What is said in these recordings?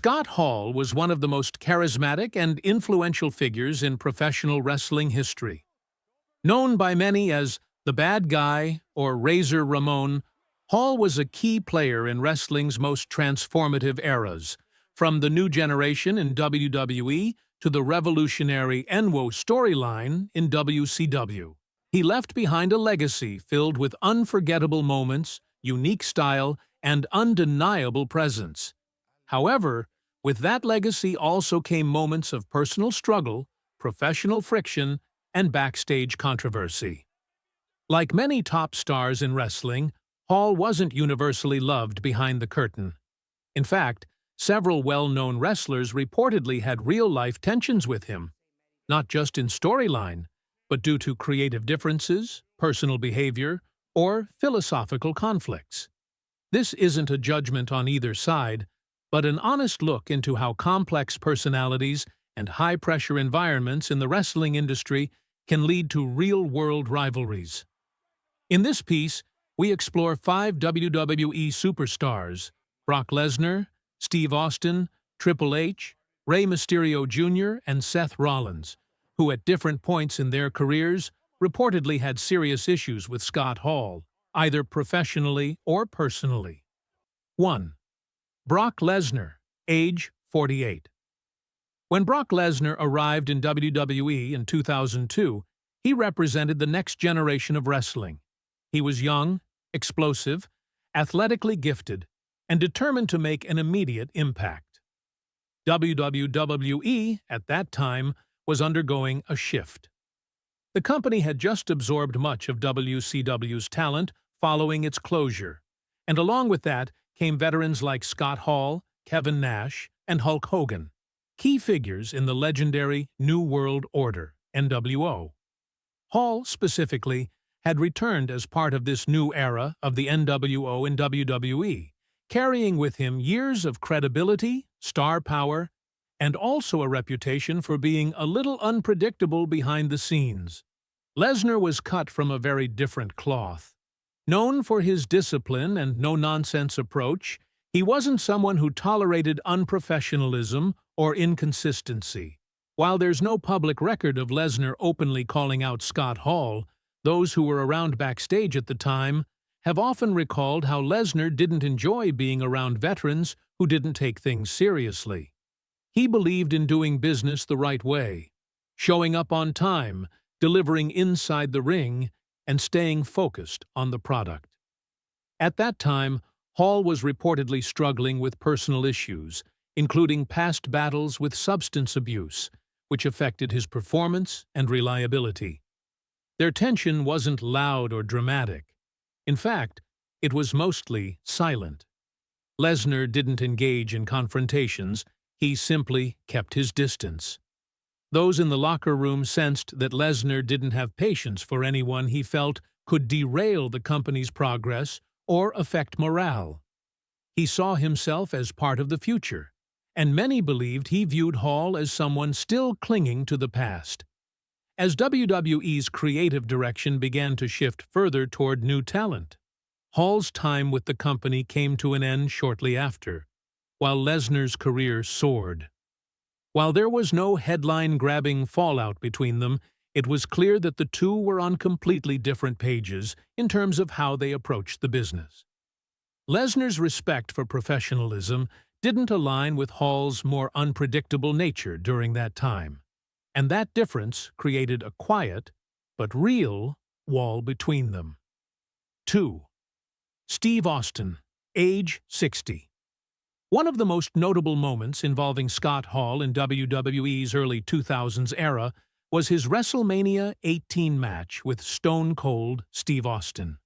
Scott Hall was one of the most charismatic and influential figures in professional wrestling history. Known by many as the Bad Guy or Razor Ramon, Hall was a key player in wrestling's most transformative eras, from the New Generation in WWE to the revolutionary Enwo storyline in WCW. He left behind a legacy filled with unforgettable moments, unique style, and undeniable presence. However, with that legacy also came moments of personal struggle, professional friction, and backstage controversy. Like many top stars in wrestling, Hall wasn't universally loved behind the curtain. In fact, several well-known wrestlers reportedly had real-life tensions with him, not just in storyline, but due to creative differences, personal behavior, or philosophical conflicts. This isn't a judgment on either side, but an honest look into how complex personalities and high-pressure environments in the wrestling industry can lead to real-world rivalries. In this piece, we explore 5 WWE superstars: Brock Lesnar, Steve Austin, Triple H, Rey Mysterio Jr., and Seth Rollins, who at different points in their careers reportedly had serious issues with Scott Hall, either professionally or personally. 1. Brock Lesnar, age 48. When Brock Lesnar arrived in WWE in 2002, he represented the next generation of wrestling. He was young, explosive, athletically gifted, and determined to make an immediate impact. WWE, at that time, was undergoing a shift. The company had just absorbed much of WCW's talent following its closure, and along with that came veterans like Scott Hall, Kevin Nash, and Hulk Hogan, key figures in the legendary New World Order, NWO. Hall, specifically, had returned as part of this new era of the NWO in WWE, carrying with him years of credibility, star power, and also a reputation for being a little unpredictable behind the scenes. Lesnar was cut from a very different cloth. Known for his discipline and no-nonsense approach, he wasn't someone who tolerated unprofessionalism or inconsistency. While there's no public record of Lesnar openly calling out Scott Hall, those who were around backstage at the time have often recalled how Lesnar didn't enjoy being around veterans who didn't take things seriously. He believed in doing business the right way, showing up on time, delivering inside the ring, and staying focused on the product. At that time, Hall was reportedly struggling with personal issues, including past battles with substance abuse, which affected his performance and reliability. Their tension wasn't loud or dramatic. In fact, it was mostly silent. Lesnar didn't engage in confrontations, he simply kept his distance. Those in the locker room sensed that Lesnar didn't have patience for anyone he felt could derail the company's progress or affect morale. He saw himself as part of the future, and many believed he viewed Hall as someone still clinging to the past. As WWE's creative direction began to shift further toward new talent, Hall's time with the company came to an end shortly after, while Lesnar's career soared. While there was no headline-grabbing fallout between them, it was clear that the two were on completely different pages in terms of how they approached the business. Lesnar's respect for professionalism didn't align with Hall's more unpredictable nature during that time, and that difference created a quiet, but real, wall between them. 2. Steve Austin, age 60. One of the most notable moments involving Scott Hall in WWE's early 2000s era was his WrestleMania 18 match with Stone Cold Steve Austin.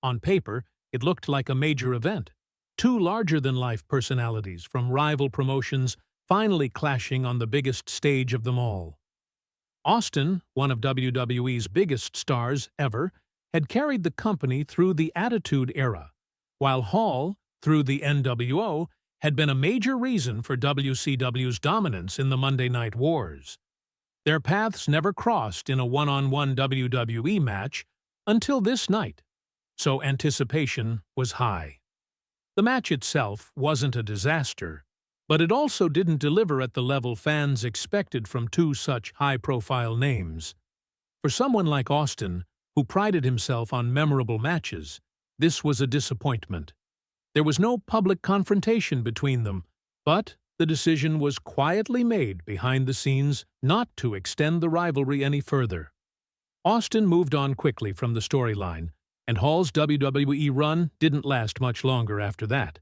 On paper, it looked like a major event, two larger-than-life personalities from rival promotions finally clashing on the biggest stage of them all. Austin, one of WWE's biggest stars ever, had carried the company through the Attitude Era, while Hall, through the NWO, had been a major reason for WCW's dominance in the Monday Night Wars. Their paths never crossed in a one-on-one WWE match until this night, so anticipation was high. The match itself wasn't a disaster, But it also didn't deliver at the level fans expected from two such high-profile names. For someone like Austin, who prided himself on memorable matches, this was a disappointment. There was no public confrontation between them, but the decision was quietly made behind the scenes not to extend the rivalry any further. Austin moved on quickly from the storyline, and Hall's WWE run didn't last much longer after that.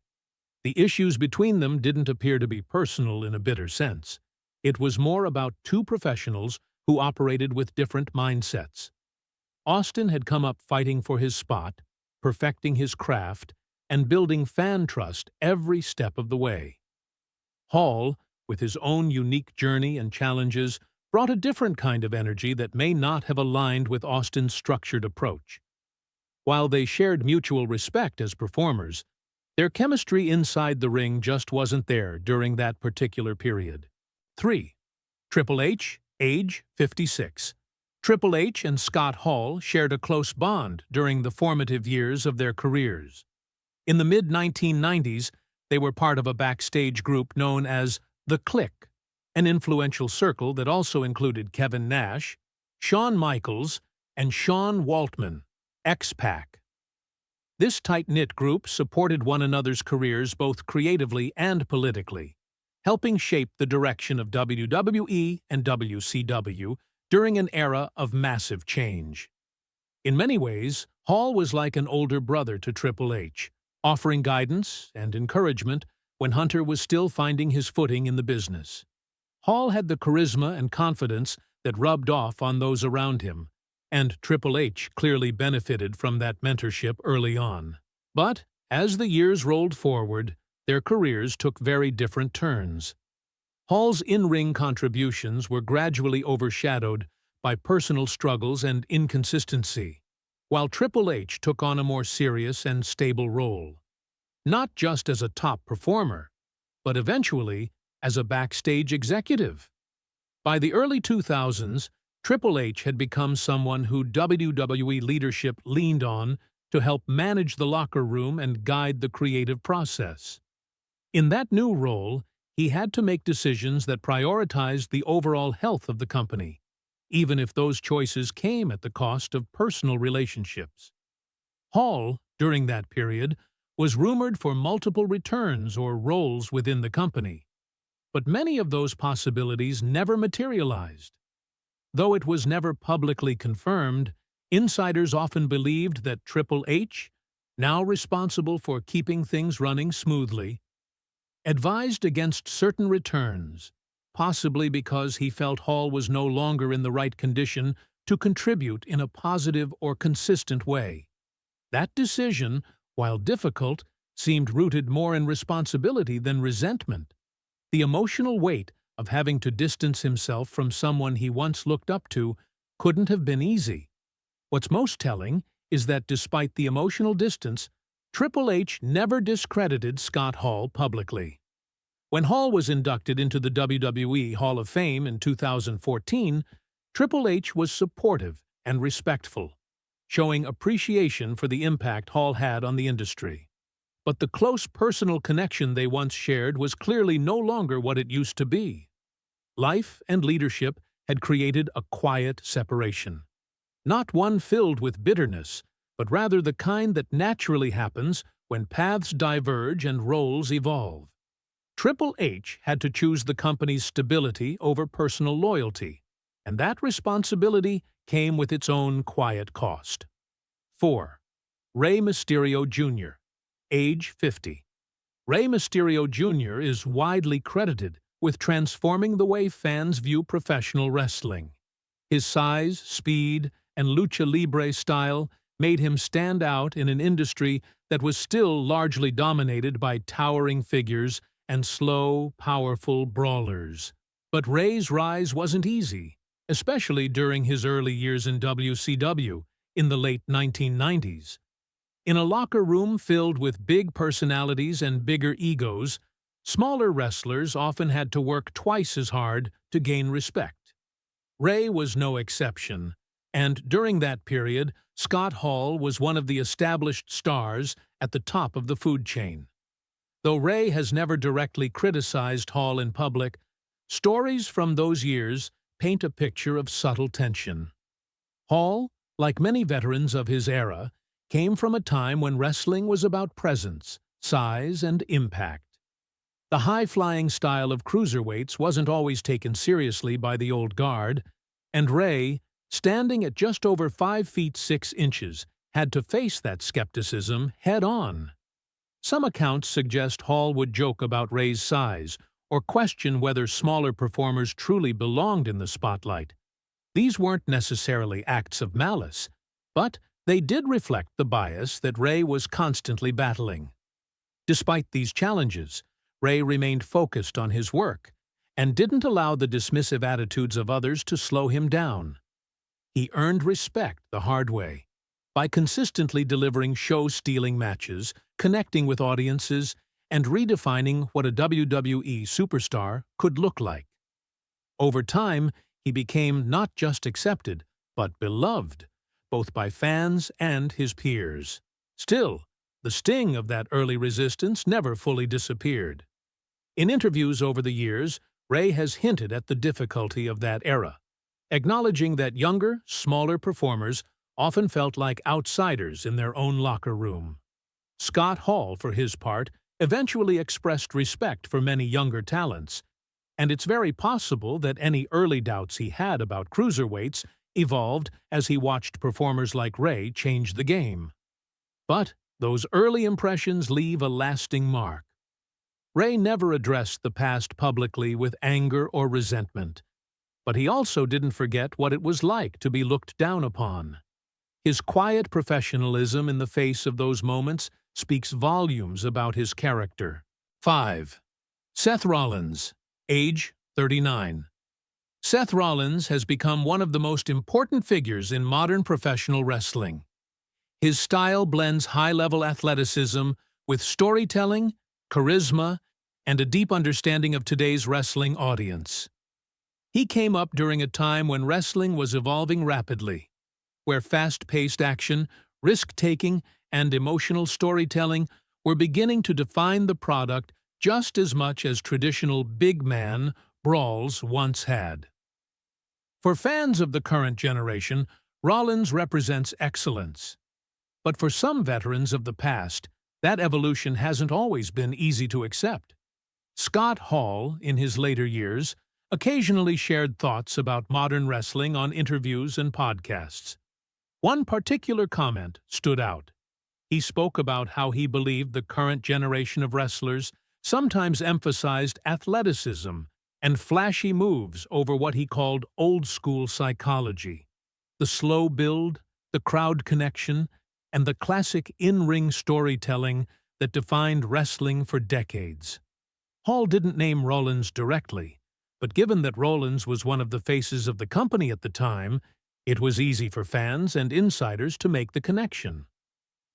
The issues between them didn't appear to be personal in a bitter sense. It was more about two professionals who operated with different mindsets. Austin had come up fighting for his spot, perfecting his craft, and building fan trust every step of the way. Hall, with his own unique journey and challenges, brought a different kind of energy that may not have aligned with Austin's structured approach. While they shared mutual respect as performers, their chemistry inside the ring just wasn't there during that particular period. 3. Triple H, age 56. Triple H and Scott Hall shared a close bond during the formative years of their careers. In the mid-1990s, they were part of a backstage group known as The Clique, an influential circle that also included Kevin Nash, Shawn Michaels, and Sean Waltman, X-Pac. This tight-knit group supported one another's careers both creatively and politically, helping shape the direction of WWE and WCW during an era of massive change. In many ways, Hall was like an older brother to Triple H, offering guidance and encouragement when Hunter was still finding his footing in the business. Hall had the charisma and confidence that rubbed off on those around him, and Triple H clearly benefited from that mentorship early on. But, as the years rolled forward, their careers took very different turns. Hall's in-ring contributions were gradually overshadowed by personal struggles and inconsistency, while Triple H took on a more serious and stable role, not just as a top performer, but eventually as a backstage executive. By the early 2000s, Triple H had become someone who WWE leadership leaned on to help manage the locker room and guide the creative process. In that new role, he had to make decisions that prioritized the overall health of the company, even if those choices came at the cost of personal relationships. Hall, during that period, was rumored for multiple returns or roles within the company, but many of those possibilities never materialized. Though it was never publicly confirmed, insiders often believed that Triple H, now responsible for keeping things running smoothly, advised against certain returns, possibly because he felt Hall was no longer in the right condition to contribute in a positive or consistent way. That decision, while difficult, seemed rooted more in responsibility than resentment. The emotional weight of having to distance himself from someone he once looked up to couldn't have been easy. What's most telling is that despite the emotional distance, Triple H never discredited Scott Hall publicly. When Hall was inducted into the WWE Hall of Fame in 2014, Triple H was supportive and respectful, showing appreciation for the impact Hall had on the industry. But the close personal connection they once shared was clearly no longer what it used to be. Life and leadership had created a quiet separation. Not one filled with bitterness, but rather the kind that naturally happens when paths diverge and roles evolve. Triple H had to choose the company's stability over personal loyalty, and that responsibility came with its own quiet cost. 4. Rey Mysterio Jr., age 50. Rey Mysterio Jr. is widely credited with transforming the way fans view professional wrestling. His size, speed, and lucha libre style made him stand out in an industry that was still largely dominated by towering figures and slow, powerful brawlers. But Rey's rise wasn't easy, especially during his early years in WCW in the late 1990s. In a locker room filled with big personalities and bigger egos, smaller wrestlers often had to work twice as hard to gain respect. Rey was no exception, and during that period, Scott Hall was one of the established stars at the top of the food chain. Though Rey has never directly criticized Hall in public, stories from those years paint a picture of subtle tension. Hall, like many veterans of his era, came from a time when wrestling was about presence, size, and impact. The high-flying style of cruiserweights wasn't always taken seriously by the old guard, and Rey, standing at just over 5 feet 6 inches, had to face that skepticism head-on. Some accounts suggest Hall would joke about Rey's size or question whether smaller performers truly belonged in the spotlight. These weren't necessarily acts of malice, but they did reflect the bias that Rey was constantly battling. Despite these challenges, Rey remained focused on his work and didn't allow the dismissive attitudes of others to slow him down. He earned respect the hard way, by consistently delivering show-stealing matches, connecting with audiences, and redefining what a WWE superstar could look like. Over time, he became not just accepted, but beloved, both by fans and his peers. Still, the sting of that early resistance never fully disappeared. In interviews over the years, Rey has hinted at the difficulty of that era, acknowledging that younger, smaller performers often felt like outsiders in their own locker room. Scott Hall, for his part, eventually expressed respect for many younger talents, and it's very possible that any early doubts he had about cruiserweights evolved as he watched performers like Rey change the game. But those early impressions leave a lasting mark. Rey never addressed the past publicly with anger or resentment, but he also didn't forget what it was like to be looked down upon. His quiet professionalism in the face of those moments speaks volumes about his character. 5. Seth Rollins, age 39. Seth Rollins has become one of the most important figures in modern professional wrestling. His style blends high-level athleticism with storytelling, charisma, and a deep understanding of today's wrestling audience. He came up during a time when wrestling was evolving rapidly, where fast-paced action, risk-taking, and emotional storytelling were beginning to define the product just as much as traditional big man brawls once had. For fans of the current generation, Rollins represents excellence. But for some veterans of the past, that evolution hasn't always been easy to accept. Scott Hall, in his later years, occasionally shared thoughts about modern wrestling on interviews and podcasts. One particular comment stood out. He spoke about how he believed the current generation of wrestlers sometimes emphasized athleticism and flashy moves over what he called old-school psychology. The slow build, the crowd connection, and the classic in-ring storytelling that defined wrestling for decades. Hall didn't name Rollins directly, but given that Rollins was one of the faces of the company at the time, it was easy for fans and insiders to make the connection.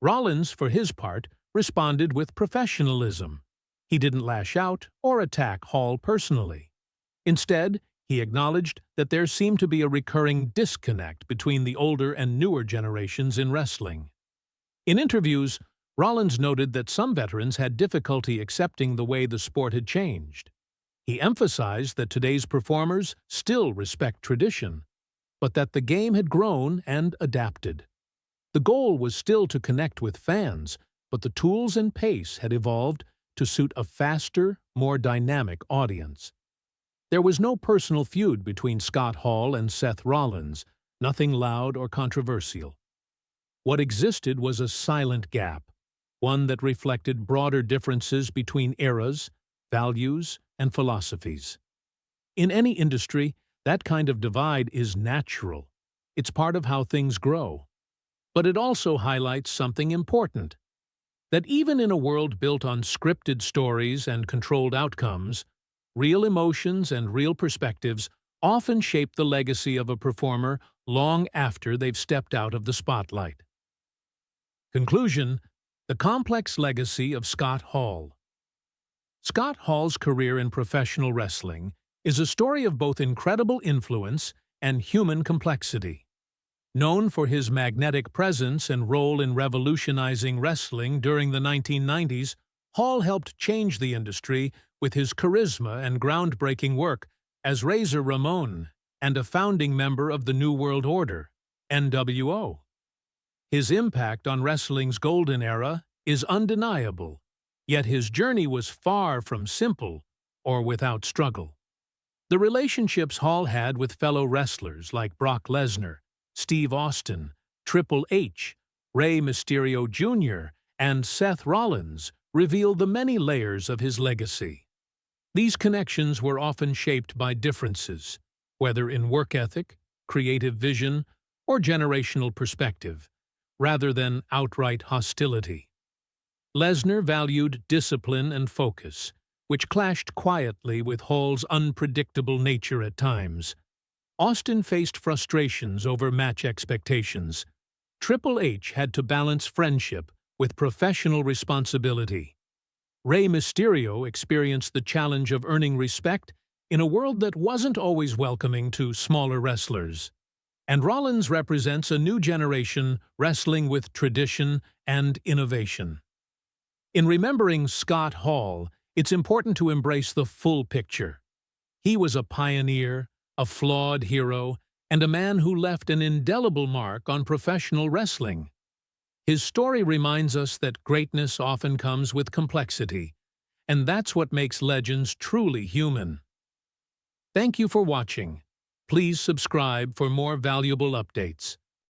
Rollins, for his part, responded with professionalism. He didn't lash out or attack Hall personally. Instead, he acknowledged that there seemed to be a recurring disconnect between the older and newer generations in wrestling. In interviews, Rollins noted that some veterans had difficulty accepting the way the sport had changed. He emphasized that today's performers still respect tradition, but that the game had grown and adapted. The goal was still to connect with fans, but the tools and pace had evolved to suit a faster, more dynamic audience. There was no personal feud between Scott Hall and Seth Rollins, nothing loud or controversial. What existed was a silent gap, one that reflected broader differences between eras, values, and philosophies. In any industry, that kind of divide is natural. It's part of how things grow. But it also highlights something important, that even in a world built on scripted stories and controlled outcomes, real emotions and real perspectives often shape the legacy of a performer long after they've stepped out of the spotlight. Conclusion: the complex legacy of Scott Hall. Scott Hall's career in professional wrestling is a story of both incredible influence and human complexity. Known for his magnetic presence and role in revolutionizing wrestling during the 1990s, Hall helped change the industry with his charisma and groundbreaking work as Razor Ramon and a founding member of the New World Order, NWO. His impact on wrestling's golden era is undeniable, yet his journey was far from simple or without struggle. The relationships Hall had with fellow wrestlers like Brock Lesnar, Steve Austin, Triple H, Rey Mysterio Jr., and Seth Rollins reveal the many layers of his legacy. These connections were often shaped by differences, whether in work ethic, creative vision, or generational perspective, rather than outright hostility. Lesnar valued discipline and focus, which clashed quietly with Hall's unpredictable nature at times. Austin faced frustrations over match expectations. Triple H had to balance friendship with professional responsibility. Rey Mysterio experienced the challenge of earning respect in a world that wasn't always welcoming to smaller wrestlers. And Rollins represents a new generation wrestling with tradition and innovation. In remembering Scott Hall, it's important to embrace the full picture. He was a pioneer, a flawed hero, and a man who left an indelible mark on professional wrestling. His story reminds us that greatness often comes with complexity, and that's what makes legends truly human. Thank you for watching. Please subscribe for more valuable updates.